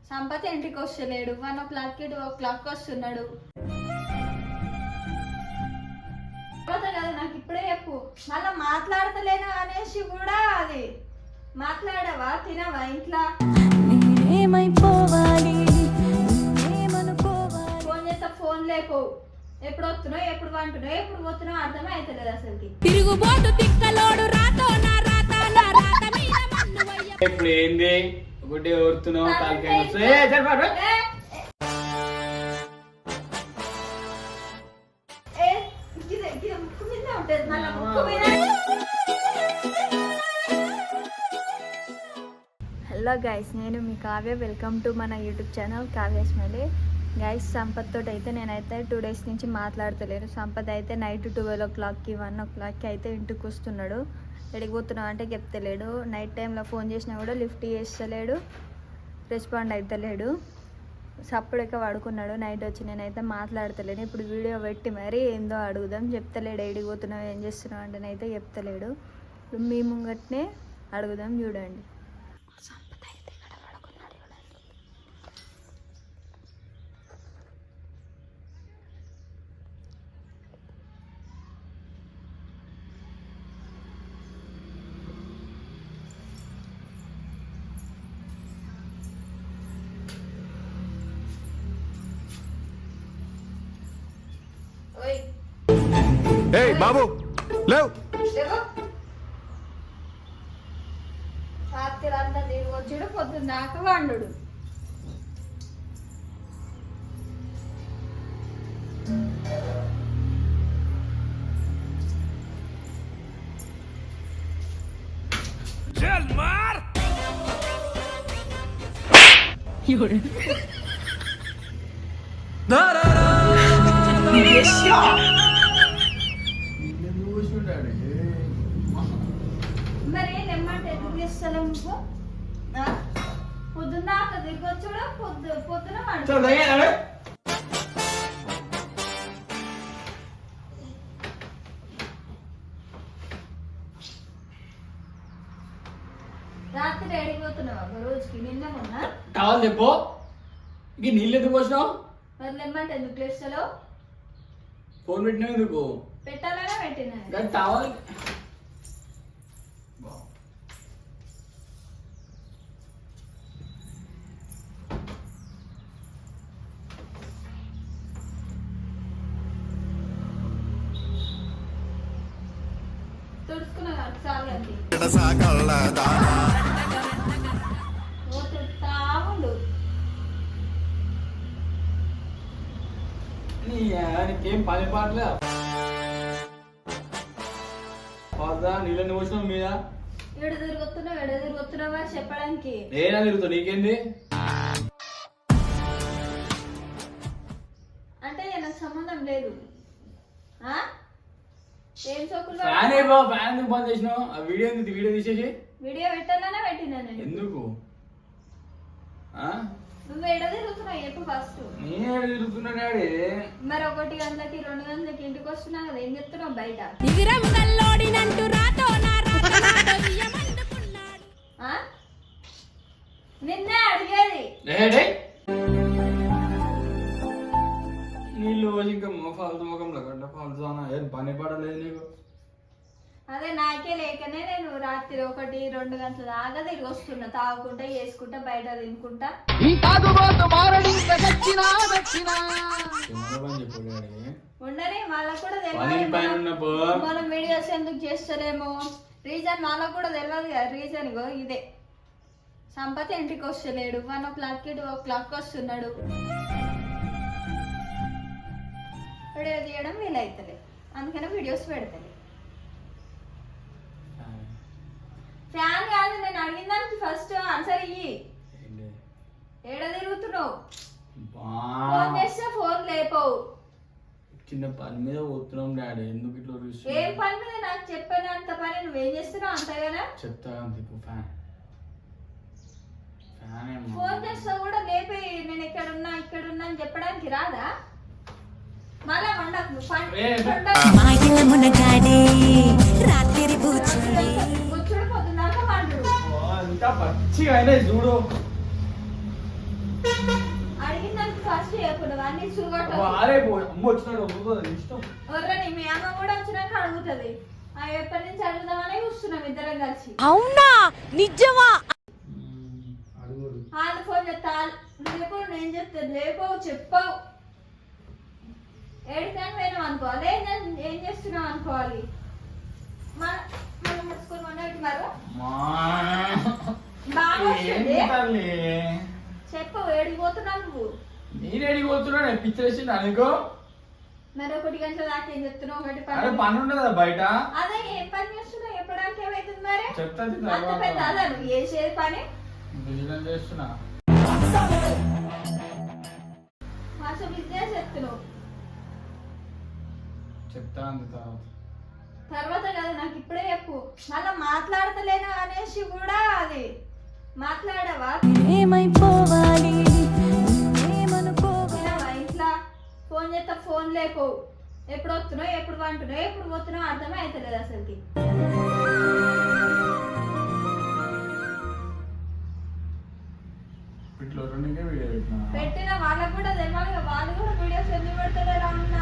సంపత్ ఇంటికి వస్తలేడు. 1 o'clock 2 o'clock వస్తున్నాడు కదా. నాకు ఇప్పుడే చెప్పు. మళ్ళా మాట్లాడతలేను అనేసి కూడా అది మాట్లాడవా? తినవా? ఇంట్లో ఫోన్ చేస్తా, ఫోన్ లేకు. ఎప్పుడు వస్తున్నావు, ఎప్పుడు వంటున్నావు, ఎప్పుడు పోతున్నావు అర్థమే అవుతలేదు అసలుకి. తిరుగుబోతు తిక్కలోడు రాతో నా రాత నా రాత మీద మన్ను వయ్య. ఇప్పుడు ఏంది ఒకటి ఓరుతున్నావు కాలికాయ హలో గైస్, నేను మీ కావ్య. వెల్కమ్ టు మన యూట్యూబ్ ఛానల్ కావ్యాస్ మళ్ళీ. గైస్, సంపత్ తోటి అయితే నేనైతే 2 days నుంచి మాట్లాడతలేను. సంపత్ అయితే నైట్ 12 o'clockకి 1 o'clockకి అయితే ఇంటికి వస్తున్నాడు. ఎడిగిపోతున్నావు అంటే చెప్తలేడు. నైట్ టైంలో ఫోన్ చేసినా కూడా లిఫ్ట్ చేస్తలేడు, రెస్పాండ్ అవుతలేడు. సప్పుడెక్క పడుకున్నాడు. నైట్ వచ్చి నేనైతే మాట్లాడతలేను. ఇప్పుడు వీడియో పెట్టి మరి ఏందో అడుగుదాం. చెప్తలేడు. ఎడిగిపోతున్నావు, ఏం చేస్తున్నావు అంటే అయితే చెప్తలేడు. ఇప్పుడు మీ ముంగట్నే అడుగుదాం, చూడండి. ఏయ్ బాబు లేవ్. రాత్రి అంతా తిరిగి వచ్చాడు, పొద్దున్న దాకా వండు. మరి ఏమంటే ఎందుకు చేస్తావు నువ్వు? పొద్దున్న దాకా తిరిగి వచ్చాడు, పొద్దున వండు. రాత్రి ఎడిగిపోతున్నావా రోజుకి? నిన్న ఉన్నా కావాలి చెప్పు. ఇంక నీళ్ళు ఎందుకు వచ్చినావు? మరి లెమ్మంటే ఎందుకు లేస్తావు? ఫోన్ పెట్టినావు ఎందుకు? పెట్టాలనే పెట్టినా. కావాలి తుడుచుకున్నా చాలు అండి. తాగుండు. నీకేం పని పాటలే. నీళ్ళు ఎందుకు వచ్చినావు మీద? ఎడ తిరుగుతున్నావా చెప్పడానికి? నేనా తిరుగుతావు? నీకేంది అంటే నాకు సంబంధం లేదు. ఏం సోకులు? ఫ్యాన్ ఎందుకు బంద్ చేసినావు? ఆ వీడియో తీసేసి వీడియో పెట్టాలనే పెట్టినా నేను. ఎందుకు? నువ్వు ఎడ తిరుగుతున్నావు చెప్పు ఫస్ట్. నేనే తిరుగుతున్నా డాడీ. మరి 1 గంటలకి 2 గంటలకి ఇంటికి వస్తున్నా కదా, ఏం చెప్తున్నావు బయట? ఇగిరముగల్లోడినంటూ రాతో నా రాత నాతో వియ్యమందుకున్నాడు. నిన్నే అడిగేది. నీళ్ళు పోసి ఇంకా ఫాల్తు ముఖంలో గడ్డ ఫాల్తు అన్న ఏం పని పడలేదు నీకు? అదే నాకే లేకనే నేను రాత్రి 1-2 గంటల దాకా తిరిగి వస్తున్నా, తాగుకుంటా చేసుకుంటా బయట తినుకుంటా. ఉండని వాళ్ళకు కూడా తెలియదు మనం వీడియోస్ ఎందుకు చేస్తలేమో. రీజన్ వాళ్ళకు కూడా తెలియదు కదా. రీజన్ ఇదే. సంపత్ ఇంటికి వస్తలేడు. 1 o'clock 2 o'clock వస్తున్నాడు. వీడియో తీయడం వీలైతలే, అందుకనే వీడియోస్ పెడతలే. ఫ్యాన్ కాదు, నేను అడిగిన దానికి ఫస్ట్ ఆన్సర్ ఇయ్యి. ఏడ తిరుగుతున్నావు? ఫోన్ చేస్తే ఫోన్ లేపవు. చిన్న పని మీద పోతున్నాం డాడీ. ఎందుకు ఇట్లా? ఏం పని మీద? నాకు చెప్పినంత పని నువ్వేం చేస్తున్నావు అంతగానా? చెప్తా ఫోన్ చేస్తా కూడా లేపి నేను ఇక్కడున్నా అని చెప్పడానికి రాదా? మళ్ళా వండకు. పచ్చిగా అయినాయి చూడు. అడిగిందానికి ఫస్ట్ చెప్పు అన్ని చూగొట్టు. వారే అమ్మ వచ్చినాడు వదులుతుంది ఇష్టం. ఒర్రని మీ అమ్మ కూడా వచ్చినాక అడుగుతుంది. ఎప్పటి నుంచి అడుగుదామనే చూస్తున్నాం ఇద్దరం కలిసి. అవునా నిజమా? వాళ్ళు ఫోన్ చేస్తా లేపు, నేను చెప్తాను లేపు చెప్పవు. ఏడుకని పోయినాం అనుకోవాలి, ఏం చేస్తున్నాం అనుకోవాలి. మనం ముడుచుకొని మొన్న పెట్టినారు బాగా వస్తుంది. చెప్పు ఏడిపోతున్నావు నువ్వు? నేను ఎడిగిపోతున్నా పిచ్చేసి అనుకో. మరి 1 గంటల దాకా ఏం చెప్తున్నావు? ఒకటి పని ఉండదు కదా బయట. అదే ఏం పని చేస్తున్నావు? ఎప్పటిదాకా ఏమైతుంది మరి? చెప్తాది అంత పెద్ద అదే నువ్వు చేసేది పని. బిజినెస్ చేస్తున్నా. అసలు బిజినెస్ చెప్తున్నావు. చెప్తా అంది తర్వాత కదా నాకు ఇప్పుడే చెప్పు. మళ్ళా మాట్లాడతలేను అనేసి కూడా అది మాట్లాడవా? ఏమైపోవాలి ఇంట్లో ఫోన్ చేస్తా ఫోన్ లేకపోవు. ఎప్పుడు వస్తున్నావు, ఎప్పుడు వంటున్నావు, ఎప్పుడు పోతున్నావు అర్థమే అవుతలేదు అసలుకి. పెట్టిన వాళ్ళకు కూడా తెలియాలి. వాళ్ళు కూడా వీడియోస్ ఎందుకు పెడతలేరు అన్న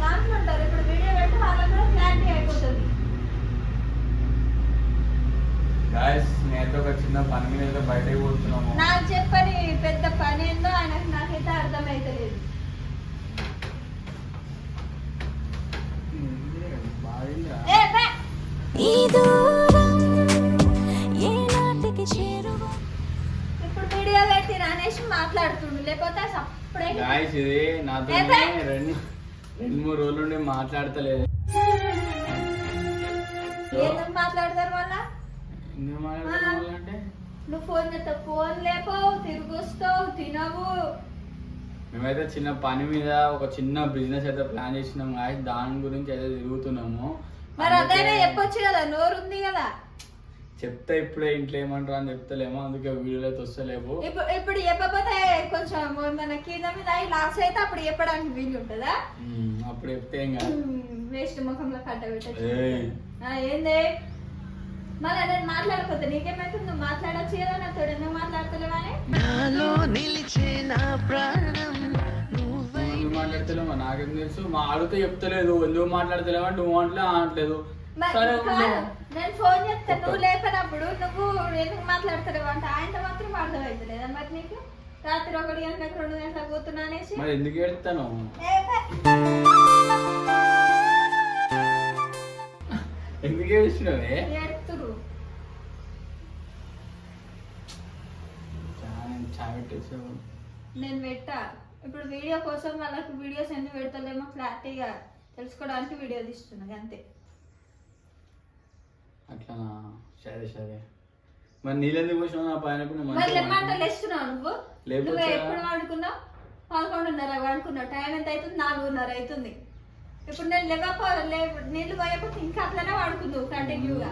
దాంట్లో ఉంటారు. ఇప్పుడు వీడియో పెట్టి వాళ్ళకు కూడా క్లారిటీ అయిపోతుంది. నేనైతే ఒక చిన్న పని మీద బయటకు పోతున్నాము. నాకు చెప్పని పెద్ద పని ఏందో ఆయనకు నాకైతే అర్థమైతలేదు. ఇప్పుడు వీడియో పెట్టి అనేసి మాట్లాడుతుండు, లేకపోతే అప్పుడే ఇది నాతో 2-3 రోజుల నుండి మాట్లాడతలేదు. ఎందుకు మాట్లాడతారు మళ్ళా? అంటే నువ్వు ఫోన్ చేస్తావు, ఫోన్ లేకపోవు, తిరిగి వస్తావు, తినవు. మేమైతే చిన్న పని మీద ఒక చిన్న బిజినెస్ అయితే ప్లాన్ చేసినాము. దాని గురించి అయితే తిరుగుతున్నాము. మరి అదైనా చెప్పొచ్చు కదా, నోరు ఉంది కదా. చెప్తే ఇప్పుడే ఇంట్లో ఏమంటారు అని చెప్తలేమో, అందుకే వీడియోలో అయితే వస్తలేవు. ఇప్పుడు చెప్పకపోతే కొంచెం మన కింద మీద లాస్ అయితే అప్పుడు చెప్పడానికి వీలు ఉంటుందా? అప్పుడు చెప్తే ఏం కాదు. వేస్ట్ ముఖంలో కట్ట పెట్టచ్చు. ఏంది మళ్ళీ నేను మాట్లాడకపోతే నీకేమైతే నువ్వు మాట్లాడచ్చు కదా. నాతో ఎందుకు మాట్లాడతలేవని మాట్లాడతలేమో నాకేం తెలుసు. మా ఆడితే చెప్తలేదు ఎందుకు మాట్లాడతలేవు అంటే నువ్వు అంటే అనట్లేదు. నేను ఫోన్ చేస్తే నువ్వు లేపినప్పుడు నువ్వు ఎందుకు మాట్లాడతలేవు అంటే ఆయనతో మాత్రం అర్థమవుతలేదా మరి నీకు? రాత్రి 1 గంటలకు 2 గంటలకు పోతున్నా అనేసి మరి ఎందుకు ఏడుతాను? ఎందుకు ఏడుస్తున్నావే? ఏడుతురు నేను పెట్టా. ఇప్పుడు వీడియో కోసం వాళ్ళకి వీడియోస్ ఎందుకు పెడతలేమో క్లారిటీగా తెలుసుకోవడానికి వీడియో తీస్తున్నది అంతే. అట్లానా? సరే సరే. మరి నీళ్ళెందుకు పోసినావు నా పైన? మరి లెమ్మంటలు వేస్తున్నావు నువ్వు. నువ్వు ఎప్పుడు వాడుకున్నావు? 11:30 వాడుకున్నావు. టైం ఎంత అవుతుంది? 4:30 అవుతుంది. ఇప్పుడు నేను నీళ్ళు పోయకపోతే ఇంకా అట్లనే వాడుకుందావు కంటిన్యూగా.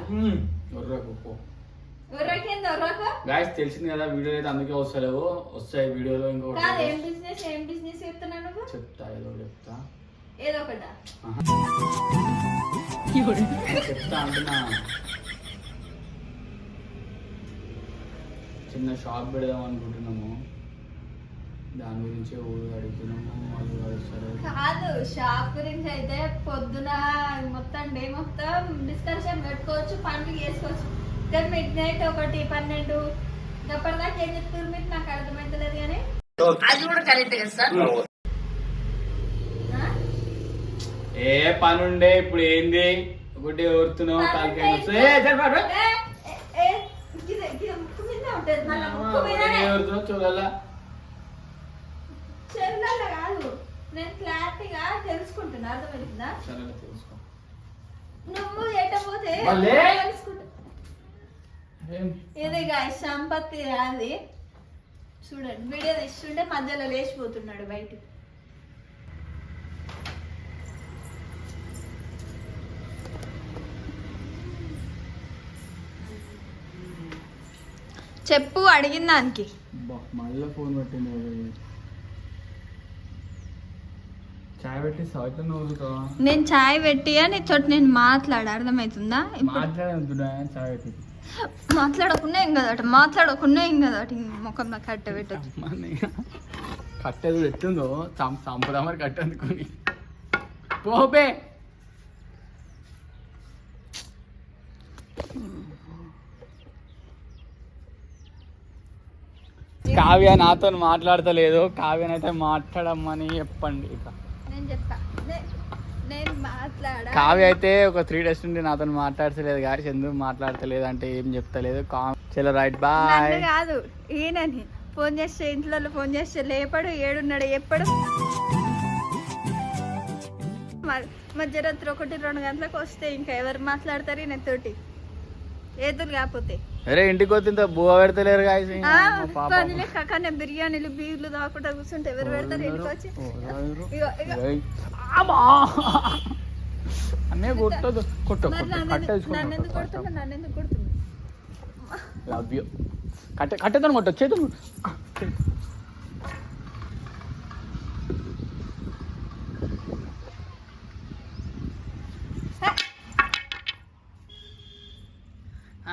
తెలిసింది కదా వీడియో అయితే అందుకే వస్తలేవు. వస్తాయి వీడియోలో. ఇంకొకటి ఏం బిజినెస్ చెప్తున్నా నువ్వు? చెప్తా ఏదో చెప్తా. ఏదో ఒకటా చెప్తా అంటున్నా. చిన్న షాప్ పెడదాం అనుకుంటున్నాము. దాని గురించి ఊరు అడుగుతున్నాము. వాళ్ళు అడుగుతారు కాదు. షాప్ గురించి అయితే పొద్దున మొత్తం డే మొత్తం డిస్కషన్ పెట్టుకోవచ్చు, పనులు చేసుకోవచ్చు. కానీ మిడ్ నైట్ 1, 12 ఎప్పటిదాకా ఏం చెప్తారు మీరు? నాకు అర్థమవుతలేదు. కానీ అది కూడా కరెక్ట్ కదా సార్. ఏ పని ఉండే ఇప్పుడు ఏంది? ఒకటి ఎవరుతున్నావు చూడాలా? చెరువులలో కాదు, నేను క్లారిటీగా తెలుసుకుంటున్నా. అర్థమవుతుందా? తెలుసుకో. నువ్వు ఎట్టపోతే ఇది గాయస్ సంపత్తి అది చూడండి. వీడియో తీస్తుంటే మధ్యలో లేచిపోతున్నాడు బయటికి. చెప్పు అడిగిన దానికి. మళ్ళీ ఫోన్ పెట్టింది. చాయ్ పెట్టి సౌత్ నవ్వుతావా? నేను చాయ్ పెట్టి నీతో నేను మాట్లాడ. అర్థమవుతుందా? మాట్లాడుతున్నా చాయ్ పెట్టి. మాట్లాడకుండా ఏం కదట ముఖం నాకు కట్ట పెట్టచ్చు. కట్టేది ఎట్టుందో చంపుదామని కట్టేందుకుని పోపే. కావ్య నాతో మాట్లాడతలేదు, కావ్యనైతే మాట్లాడమని చెప్పండి. ఇక నేను చెప్తా, నేను మాట్లాడా. కావ్య అయితే ఒక 3 days నుండి నాతో మాట్లాడతలేదు గాయస్. ఎందుకు మాట్లాడతలేదు అంటే ఏం చెప్తలేదు. చలో రైట్ బాయ్. కాదు ఈయనని ఫోన్ చేస్తే, ఇంట్లో ఫోన్ చేస్తే లేపడు, ఏడున్నాడు ఎప్పుడు. మధ్యరాత్రి 1-2 గంటలకు వస్తే ఇంకా ఎవరు మాట్లాడతారు ఈయనతోటి? ఏదులు కాకపోతే అరే ఇంటికి వచ్చిందో బువ్వ పెడతలేరు గాయస్. కాకనే బిర్యానీలు బీర్లు తాకుండా కూర్చుంటే ఎవరు పెడతారు ఇంటికి వచ్చి? అన్నీ కొట్టదు నన్నెందుకు కొడుతున్నా? Love you. కట్టేదాన్ని కొట్టు, చేతులు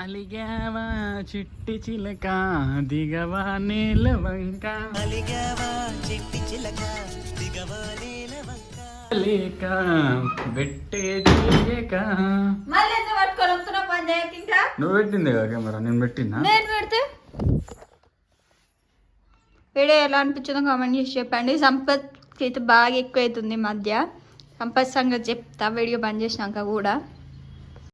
అలిగావా చిట్టి చిలక దిగవా నేల వంక, లేక పెట్టేది లేక. నువ్వు పెట్టింది కదా కెమెరా, నేను పెట్టినా? నేను పెడితే వీడియో ఎలా అనిపించిందో కామెంట్ చేసి చెప్పండి. సంపత్కి అయితే బాగా ఎక్కువ అవుతుంది మధ్య. సంపత్ సంగతి చెప్తా వీడియో బంద్ చేసినాక కూడా.